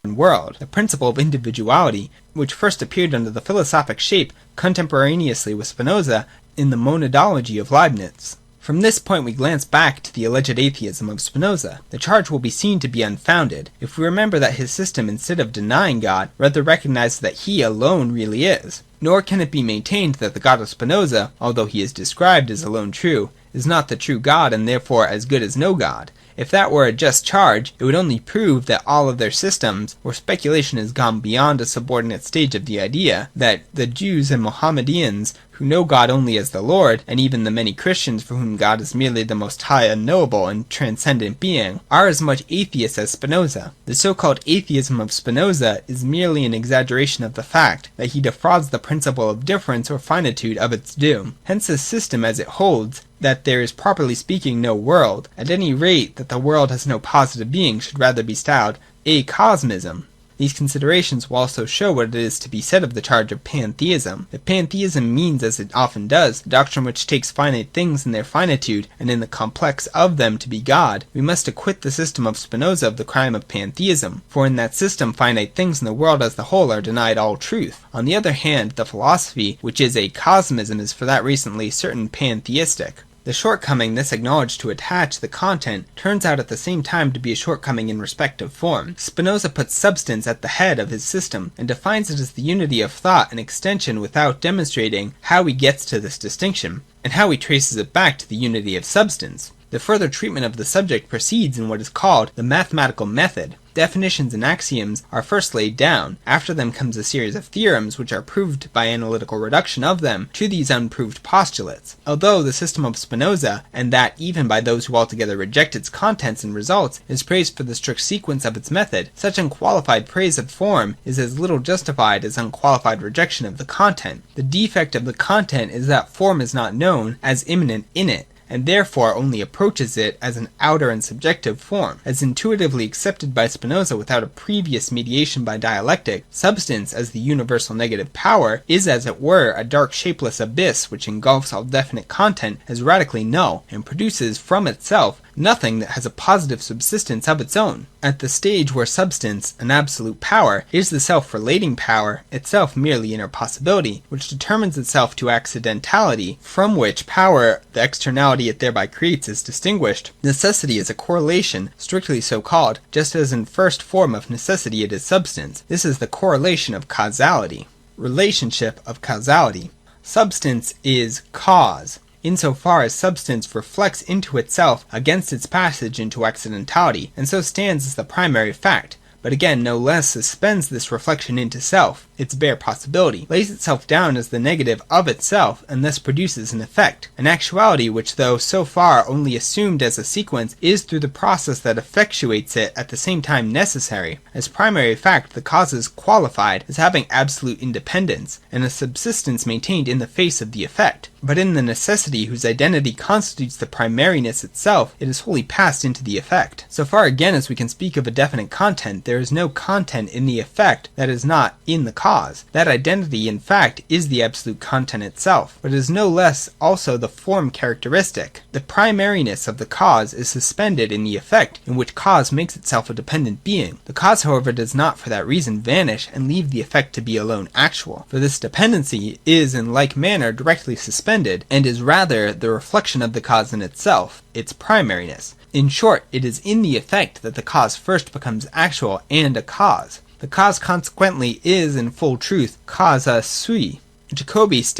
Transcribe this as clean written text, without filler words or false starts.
world, the principle of individuality, which first appeared under the philosophic shape contemporaneously with Spinoza in the monadology of Leibniz. From this point we glance back to the alleged atheism of Spinoza. The charge will be seen to be unfounded, if we remember that his system, instead of denying God, rather recognizes that he alone really is. Nor can it be maintained that the God of Spinoza, although he is described as alone true, is not the true God and therefore as good as no God. If that were a just charge, it would only prove that all of their systems, where speculation has gone beyond a subordinate stage of the idea, that the Jews and Mohammedans, who know God only as the Lord, and even the many Christians for whom God is merely the most high, unknowable, and transcendent being, are as much atheists as Spinoza. The so-called atheism of Spinoza is merely an exaggeration of the fact that he defrauds the principle of difference or finitude of its due. Hence his system, as it holds that there is properly speaking no world, at any rate that the world has no positive being, should rather be styled Acosmism. These considerations will also show what it is to be said of the charge of Pantheism. If Pantheism means, as it often does, the doctrine which takes finite things in their finitude and in the complex of them to be God, we must acquit the system of Spinoza of the crime of Pantheism, for in that system finite things in the world as the whole are denied all truth. On the other hand, the philosophy, which is Acosmism, is for that reason certain pantheistic. The shortcoming thus acknowledged to attach to the content turns out at the same time to be a shortcoming in respect of form. Spinoza puts substance at the head of his system and defines it as the unity of thought and extension without demonstrating how he gets to this distinction, and how he traces it back to the unity of substance. The further treatment of the subject proceeds in what is called the mathematical method. Definitions and axioms are first laid down. After them comes a series of theorems which are proved by analytical reduction of them to these unproved postulates. Although the system of Spinoza, and that even by those who altogether reject its contents and results, is praised for the strict sequence of its method, such unqualified praise of form is as little justified as unqualified rejection of the content. The defect of the content is that form is not known as immanent in it, and therefore only approaches it as an outer and subjective form. As intuitively accepted by Spinoza without a previous mediation by dialectic, substance, as the universal negative power, is as it were a dark shapeless abyss which engulfs all definite content as radically null, and produces from itself nothing that has a positive subsistence of its own. At the stage where substance, an absolute power, is the self-relating power, itself merely inner possibility, which determines itself to accidentality, from which power, the externality it thereby creates, is distinguished, necessity is a correlation, strictly so called, just as in first form of necessity it is substance. This is the correlation of causality. Relationship of causality. Substance is cause, insofar as substance reflects into itself against its passage into accidentality, and so stands as the primary fact, but again no less suspends this reflection into self, its bare possibility, lays itself down as the negative of itself, and thus produces an effect, an actuality which, though so far only assumed as a sequence, is through the process that effectuates it at the same time necessary. As primary fact, the cause is qualified as having absolute independence, and a subsistence maintained in the face of the effect. But in the necessity whose identity constitutes the primariness itself, it is wholly passed into the effect. So far again as we can speak of a definite content, there is no content in the effect that is not in the cause. That identity, in fact, is the absolute content itself, but it is no less also the form characteristic. The primariness of the cause is suspended in the effect, in which cause makes itself a dependent being. The cause, however, does not for that reason vanish and leave the effect to be alone actual, for this dependency is in like manner directly suspended, and is rather the reflection of the cause in itself, its primariness. In short, it is in the effect that the cause first becomes actual and a cause. The cause consequently is in full truth causa sui. Jacobi